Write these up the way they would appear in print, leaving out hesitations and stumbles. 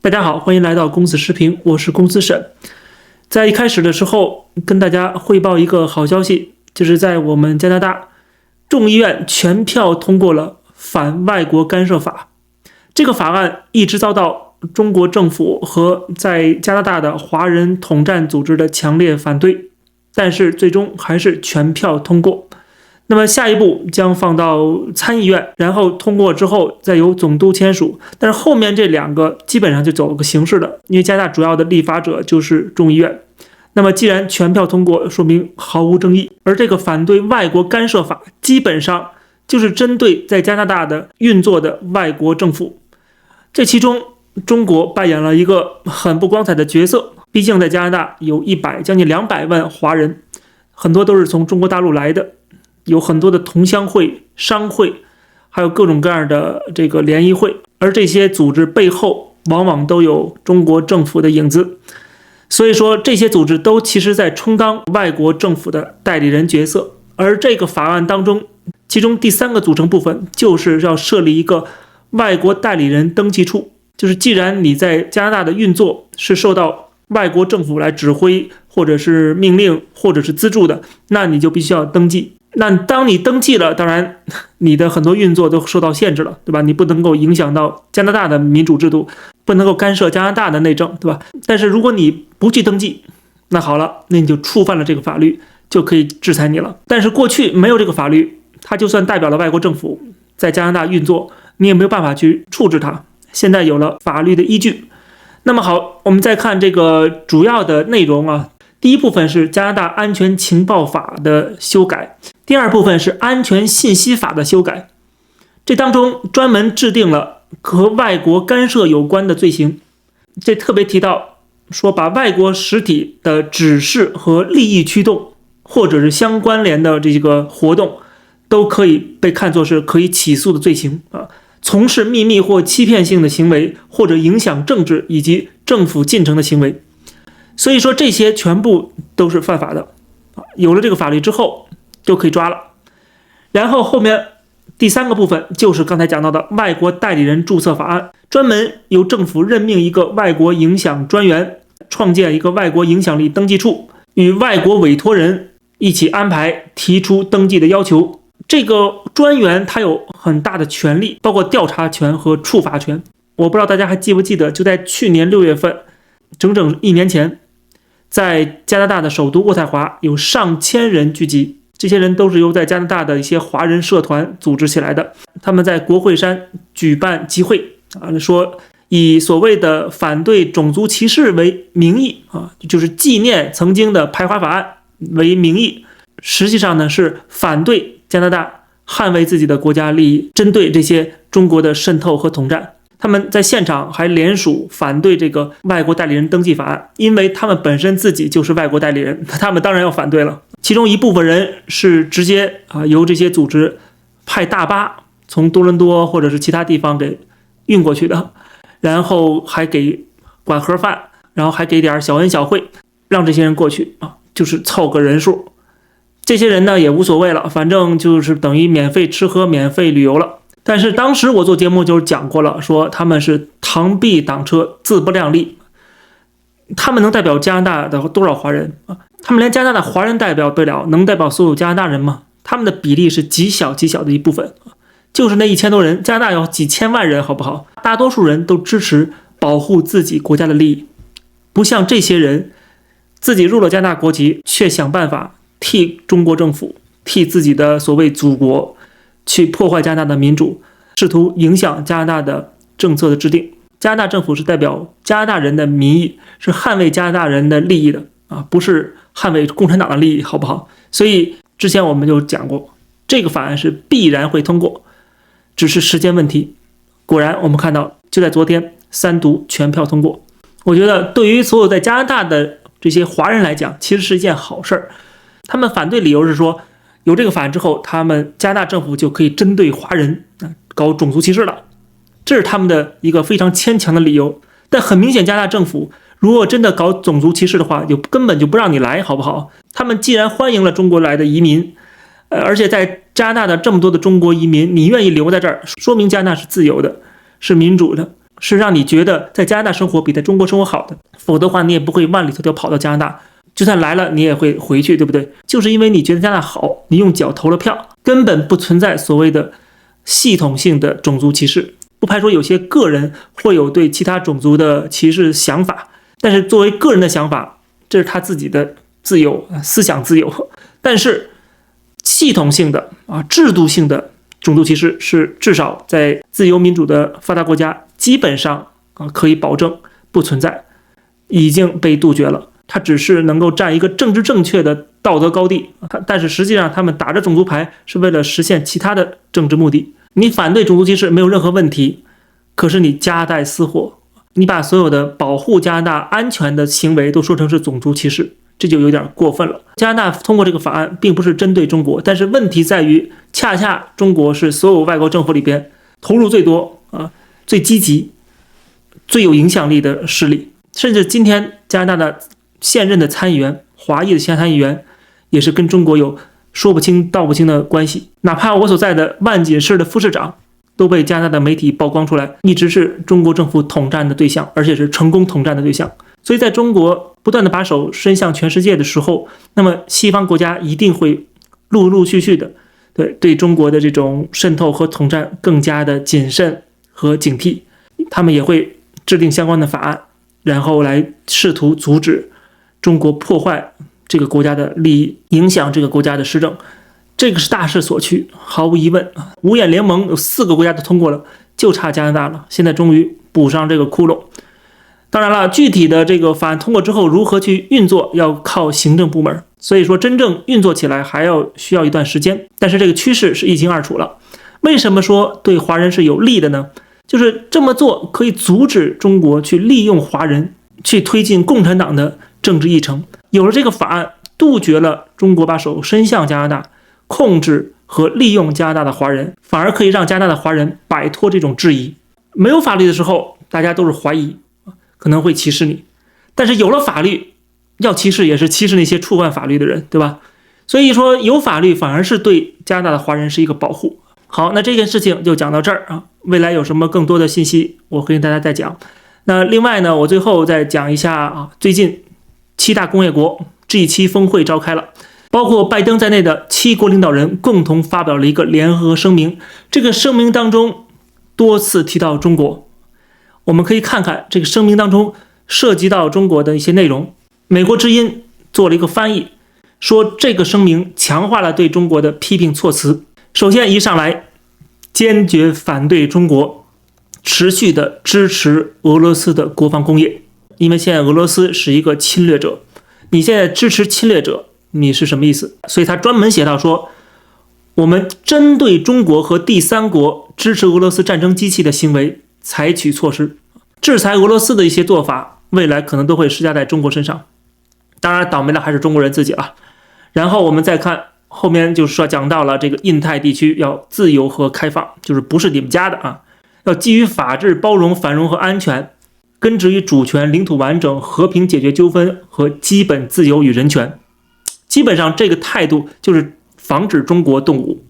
大家好，欢迎来到公子视频，我是公子沈。在一开始的时候，跟大家汇报一个好消息，就是在我们加拿大众议院全票通过了反外国干涉法。这个法案一直遭到中国政府和在加拿大的华人统战组织的强烈反对，但是最终还是全票通过。那么下一步将放到参议院，然后通过之后再由总督签署。但是后面这两个基本上就走了个形式的，因为加拿大主要的立法者就是众议院。那么既然全票通过，说明毫无争议。而这个反对外国干涉法基本上就是针对在加拿大的运作的外国政府。这其中中国扮演了一个很不光彩的角色，毕竟在加拿大有将近200万华人，很多都是从中国大陆来的。有很多的同乡会、商会，还有各种各样的这个联谊会，而这些组织背后往往都有中国政府的影子，所以说这些组织都其实在充当外国政府的代理人角色。而这个法案当中，其中第3个组成部分就是要设立一个外国代理人登记处，就是既然你在加拿大的运作是受到外国政府来指挥，或者是命令，或者是资助的，那你就必须要登记。那当你登记了，当然你的很多运作都受到限制了，对吧？你不能够影响到加拿大的民主制度，不能够干涉加拿大的内政，对吧？但是如果你不去登记，那好了，那你就触犯了这个法律，就可以制裁你了。但是过去没有这个法律，它就算代表了外国政府在加拿大运作，你也没有办法去处置它。现在有了法律的依据。那么好，我们再看这个主要的内容啊。第一部分是加拿大安全情报法的修改，第二部分是安全信息法的修改。这当中专门制定了和外国干涉有关的罪行，这特别提到说，把外国实体的指示和利益驱动，或者是相关联的这个活动，都可以被看作是可以起诉的罪行啊。从事秘密或欺骗性的行为，或者影响政治以及政府进程的行为。所以说这些全部都是犯法的，有了这个法律之后就可以抓了。然后后面第3个部分就是刚才讲到的外国代理人注册法案，专门由政府任命一个外国影响专员，创建一个外国影响力登记处，与外国委托人一起安排提出登记的要求。这个专员他有很大的权利，包括调查权和处罚权。我不知道大家还记不记得，就在去年6月份，整整1年前，在加拿大的首都渥太华有上千人聚集，这些人都是由在加拿大的一些华人社团组织起来的。他们在国会山举办集会说以所谓的反对种族歧视为名义就是纪念曾经的排华法案为名义，实际上呢是反对加拿大捍卫自己的国家利益，针对这些中国的渗透和统战。他们在现场还联署反对这个外国代理人登记法案，因为他们本身自己就是外国代理人，他们当然要反对了。其中一部分人是直接由这些组织派大巴从多伦多或者是其他地方给运过去的，然后还给管盒饭，然后还给点小恩小惠，让这些人过去就是凑个人数。这些人呢也无所谓了，反正就是等于免费吃喝、免费旅游了。但是当时我做节目就讲过了，说他们是螳臂挡车，自不量力。他们能代表加拿大的多少华人啊？他们连加拿大华人代表不了，能代表所有加拿大人吗？他们的比例是极小极小的一部分，就是那1000多人，加拿大有几千万人，好不好？大多数人都支持保护自己国家的利益，不像这些人自己入了加拿大国籍，却想办法替中国政府、替自己的所谓祖国去破坏加拿大的民主，试图影响加拿大的政策的制定。加拿大政府是代表加拿大人的民意，是捍卫加拿大人的利益的不是捍卫共产党的利益，好不好？所以之前我们就讲过，这个法案是必然会通过，只是时间问题。果然我们看到就在昨天3读全票通过。我觉得对于所有在加拿大的这些华人来讲，其实是一件好事儿。他们反对理由是说，有这个法案之后，他们加拿大政府就可以针对华人搞种族歧视了，这是他们的一个非常牵强的理由。但很明显，加拿大政府如果真的搞种族歧视的话，就根本就不让你来，好不好？他们既然欢迎了中国来的移民，而且在加拿大的这么多的中国移民，你愿意留在这儿，说明加拿大是自由的，是民主的。是让你觉得在加拿大生活比在中国生活好的，否则的话你也不会万里迢迢跑到加拿大，就算来了你也会回去，对不对？就是因为你觉得加拿大好，你用脚投了票，根本不存在所谓的系统性的种族歧视。不排除有些个人会有对其他种族的歧视想法，但是作为个人的想法，这是他自己的自由，思想自由。但是系统性的制度性的种族歧视是至少在自由民主的发达国家基本上可以保证不存在，已经被杜绝了。它只是能够占一个政治正确的道德高地，但是实际上他们打着种族牌是为了实现其他的政治目的。你反对种族歧视没有任何问题，可是你夹带私货，你把所有的保护加拿大安全的行为都说成是种族歧视，这就有点过分了。加拿大通过这个法案并不是针对中国，但是问题在于恰恰中国是所有外国政府里边投入最多最积极最有影响力的势力。甚至今天加拿大的现任的参议员，华裔的现参议员也是跟中国有说不清道不清的关系。哪怕我所在的万锦市的副市长都被加拿大的媒体曝光出来，一直是中国政府统战的对象，而且是成功统战的对象。所以在中国不断的把手伸向全世界的时候，那么西方国家一定会陆陆续续的对中国的这种渗透和统战更加的谨慎和警惕，他们也会制定相关的法案，然后来试图阻止中国破坏这个国家的利益，影响这个国家的施政。这个是大势所趋，毫无疑问。五眼联盟有4个国家都通过了，就差加拿大了，现在终于补上这个窟窿。当然了，具体的这个法案通过之后如何去运作，要靠行政部门，所以说真正运作起来还需要一段时间。但是这个趋势是一清二楚了。为什么说对华人是有利的呢？就是这么做可以阻止中国去利用华人去推进共产党的政治议程。有了这个法案，杜绝了中国把手伸向加拿大，控制和利用加拿大的华人，反而可以让加拿大的华人摆脱这种质疑。没有法律的时候，大家都是怀疑，可能会歧视你，但是有了法律，要歧视也是歧视那些触犯法律的人，对吧？所以说有法律反而是对加拿大的华人是一个保护。好，那这件事情就讲到这儿啊。未来有什么更多的信息，我会跟大家再讲。那另外呢，我最后再讲一下最近7大工业国 G7 峰会召开了，包括拜登在内的7国领导人共同发表了一个联合声明。这个声明当中多次提到中国，我们可以看看这个声明当中涉及到中国的一些内容。美国之音做了一个翻译，说这个声明强化了对中国的批评措辞。首先一上来，坚决反对中国持续的支持俄罗斯的国防工业，因为现在俄罗斯是一个侵略者，你现在支持侵略者，你是什么意思？所以他专门写到说，我们针对中国和第三国支持俄罗斯战争机器的行为采取措施，制裁俄罗斯的一些做法，未来可能都会施加在中国身上。当然倒霉的还是中国人自己了。然后我们再看后面，就是说讲到了这个印太地区要自由和开放，就是不是你们家的啊，要基于法治、包容、繁荣和安全，根植于主权、领土完整、和平解决纠纷和基本自由与人权。基本上这个态度就是防止中国动武，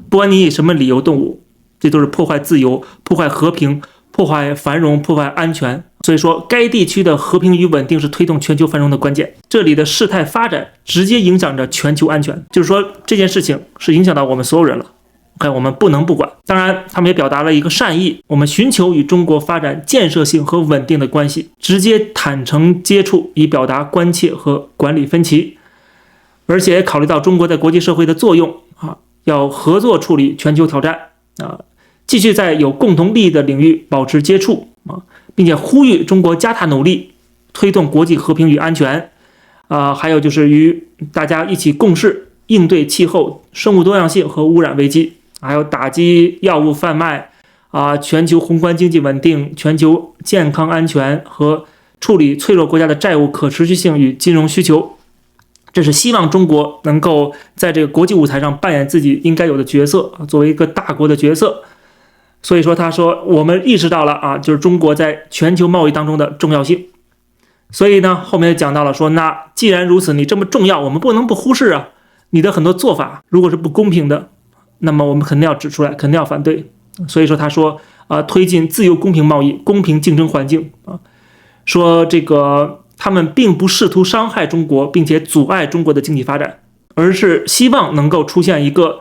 不管你以什么理由动武，这都是破坏自由、破坏和平、破坏繁荣、破坏安全。所以说该地区的和平与稳定是推动全球繁荣的关键，这里的事态发展直接影响着全球安全，就是说这件事情是影响到我们所有人了，我们不能不管。当然他们也表达了一个善意，我们寻求与中国发展建设性和稳定的关系，直接坦诚接触，以表达关切和管理分歧，而且考虑到中国在国际社会的作用要合作处理全球挑战继续在有共同利益的领域保持接触并且呼吁中国加大努力推动国际和平与安全还有就是与大家一起共事应对气候、生物多样性和污染危机，还有打击药物贩卖全球宏观经济稳定、全球健康安全和处理脆弱国家的债务可持续性与金融需求。这是希望中国能够在这个国际舞台上扮演自己应该有的角色，作为一个大国的角色。所以说他说我们意识到了就是中国在全球贸易当中的重要性。所以呢后面讲到了说，那既然如此，你这么重要，我们不能不忽视你的很多做法如果是不公平的，那么我们肯定要指出来，肯定要反对。所以说他说推进自由公平贸易、公平竞争环境说这个他们并不试图伤害中国，并且阻碍中国的经济发展，而是希望能够出现一个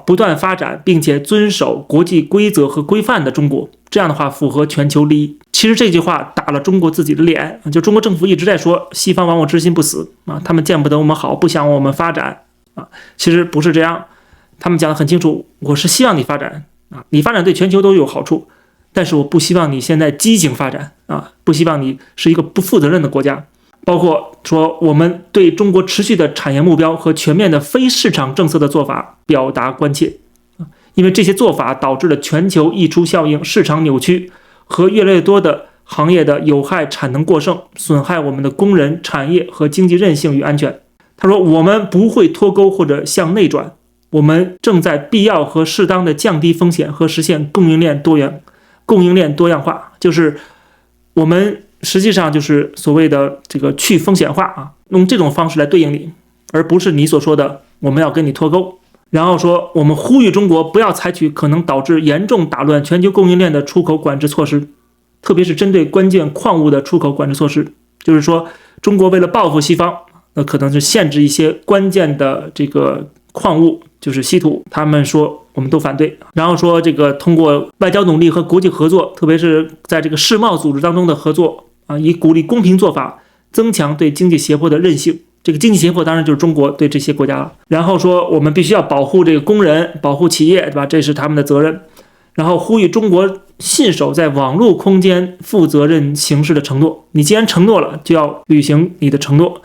不断发展并且遵守国际规则和规范的中国，这样的话符合全球利益。其实这句话打了中国自己的脸，就中国政府一直在说西方亡我之心不死他们见不得我们好，不想我们发展其实不是这样，他们讲得很清楚，我是希望你发展你发展对全球都有好处，但是我不希望你现在畸形发展不希望你是一个不负责任的国家。包括说我们对中国持续的产业目标和全面的非市场政策的做法表达关切因为这些做法导致了全球溢出效应、市场扭曲和越来越多的行业的有害产能过剩，损害我们的工人、产业和经济韧性与安全。他说我们不会脱钩或者向内转，我们正在必要和适当的降低风险和实现供应链多样化，就是我们实际上就是所谓的这个去风险化用这种方式来对应你，而不是你所说的我们要跟你脱钩。然后说我们呼吁中国不要采取可能导致严重打乱全球供应链的出口管制措施，特别是针对关键矿物的出口管制措施，就是说中国为了报复西方，那可能是限制一些关键的这个矿物，就是稀土，他们说我们都反对。然后说这个通过外交努力和国际合作，特别是在这个世贸组织当中的合作以鼓励公平做法，增强对经济胁迫的韧性。这个经济胁迫当然就是中国对这些国家了。然后说我们必须要保护这个工人，保护企业，对吧？这是他们的责任。然后呼吁中国信守在网络空间负责任行事的承诺，你既然承诺了，就要履行你的承诺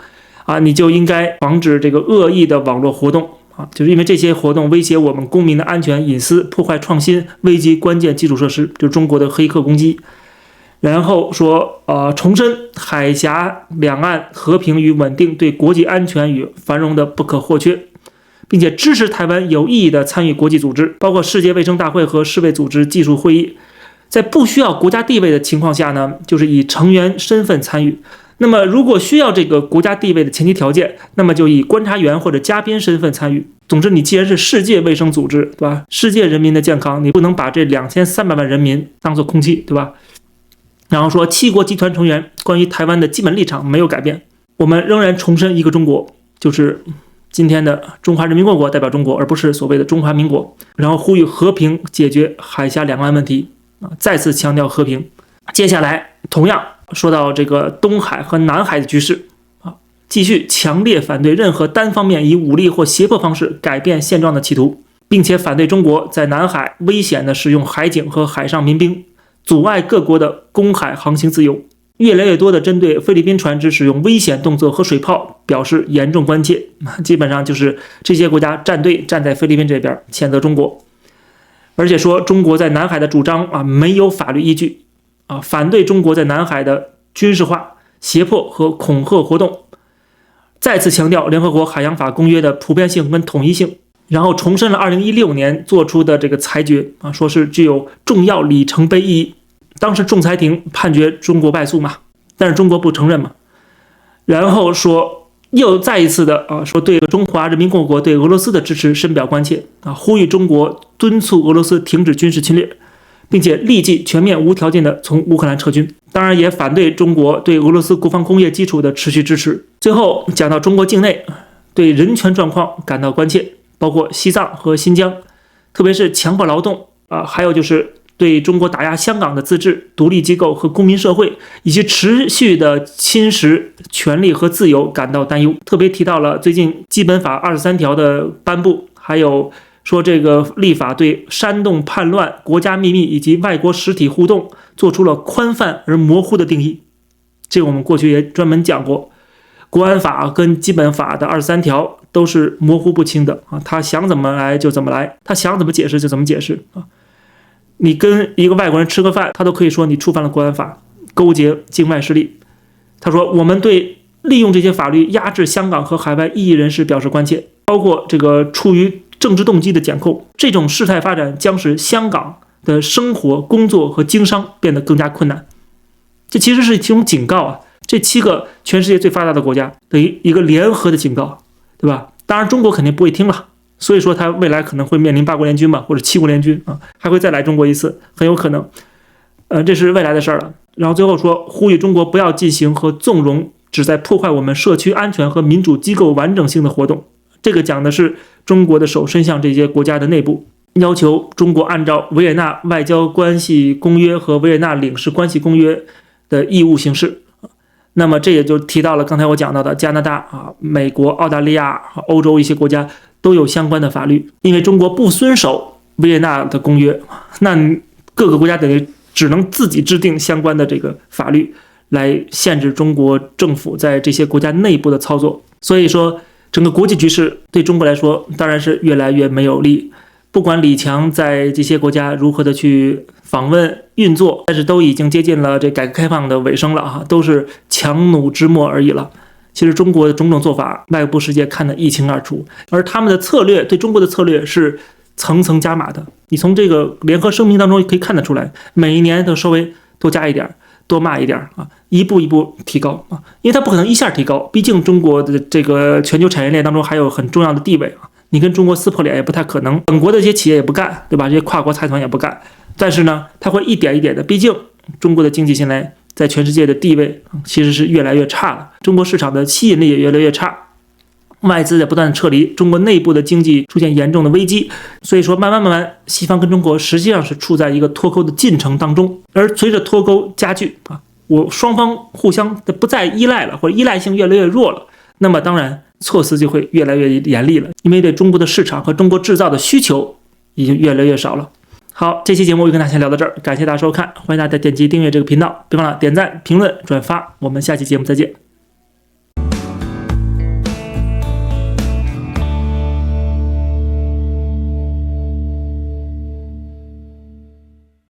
你就应该防止这个恶意的网络活动就是因为这些活动威胁我们公民的安全隐私，破坏创新，危及关键基础设施，就是中国的黑客攻击。然后说重申海峡两岸和平与稳定对国际安全与繁荣的不可或缺，并且支持台湾有意义的参与国际组织，包括世界卫生大会和世卫组织技术会议。在不需要国家地位的情况下呢，就是以成员身份参与。那么如果需要这个国家地位的前提条件，那么就以观察员或者嘉宾身份参与。总之你既然是世界卫生组织，对吧？世界人民的健康，你不能把这2300万人民当作空气，对吧？然后说七国集团成员关于台湾的基本立场没有改变，我们仍然重申一个中国，就是今天的中华人民共和国代表中国，而不是所谓的中华民国。然后呼吁和平解决海峡两岸问题再次强调和平。接下来同样说到这个东海和南海的局势继续强烈反对任何单方面以武力或胁迫方式改变现状的企图，并且反对中国在南海危险地使用海警和海上民兵，阻碍各国的公海航行自由。越来越多的针对菲律宾船只使用危险动作和水炮表示严重关切，基本上就是这些国家站队站在菲律宾这边谴责中国，而且说中国在南海的主张没有法律依据反对中国在南海的军事化、胁迫和恐吓活动，再次强调联合国海洋法公约的普遍性跟统一性，然后重申了2016年做出的这个裁决说是具有重要里程碑意义。当时仲裁庭判决中国败诉嘛，但是中国不承认嘛。然后说又再一次的说对中华人民共和国对俄罗斯的支持深表关切呼吁中国敦促俄罗斯停止军事侵略，并且立即全面无条件的从乌克兰撤军。当然也反对中国对俄罗斯国防工业基础的持续支持。最后讲到中国境内对人权状况感到关切，包括西藏和新疆，特别是强迫劳动还有就是对中国打压香港的自治、独立机构和公民社会以及持续的侵蚀权利和自由感到担忧。特别提到了最近基本法23条的颁布，还有说这个立法对煽动叛乱、国家秘密以及外国实体互动做出了宽泛而模糊的定义。这个我们过去也专门讲过，国安法跟基本法的23条都是模糊不清的他想怎么来就怎么来，他想怎么解释就怎么解释你跟一个外国人吃个饭，他都可以说你触犯了国安法，勾结境外势力。他说我们对利用这些法律压制香港和海外异议人士表示关切，包括这个出于政治动机的检控。这种事态发展将使香港的生活、工作和经商变得更加困难。这其实是一种警告这7个全世界最发达的国家的一个联合的警告，对吧？当然中国肯定不会听了所以说他未来可能会面临8国联军吧，或者7国联军啊，还会再来中国一次，很有可能。这是未来的事儿了。然后最后说，呼吁中国不要进行和纵容旨在破坏我们社区安全和民主机构完整性的活动。这个讲的是中国的手伸向这些国家的内部，要求中国按照维也纳外交关系公约和维也纳领事关系公约的义务行事。那么这也就提到了刚才我讲到的加拿大啊、美国、澳大利亚、欧洲一些国家都有相关的法律，因为中国不遵守维也纳的公约，那各个国家等于只能自己制定相关的这个法律来限制中国政府在这些国家内部的操作。所以说整个国际局势对中国来说当然是越来越没有利，不管李强在这些国家如何的去访问运作，但是都已经接近了这改革开放的尾声了哈，都是强弩之末而已了。其实中国的种种做法外部世界看得一清二楚，而他们的策略对中国的策略是层层加码的。你从这个联合声明当中可以看得出来，每一年都稍微多加一点，多骂一点啊，一步一步提高啊，因为它不可能一下提高，毕竟中国的这个全球产业链当中还有很重要的地位啊，你跟中国撕破脸也不太可能，本国的这些企业也不干，对吧？这些跨国财团也不干，但是呢，它会一点一点的，毕竟中国的经济现在在全世界的地位其实是越来越差了，中国市场的吸引力也越来越差，外资也不断撤离，中国内部的经济出现严重的危机，所以说慢慢，西方跟中国实际上是处在一个脱钩的进程当中，而随着脱钩加剧啊，我双方互相的不再依赖了，或者依赖性越来越弱了，那么当然措施就会越来越严厉了，因为对中国的市场和中国制造的需求已经越来越少了。好，这期节目就跟大家先聊到这儿，感谢大家收看，欢迎大家点击订阅这个频道，别忘了点赞、评论、转发，我们下期节目再见。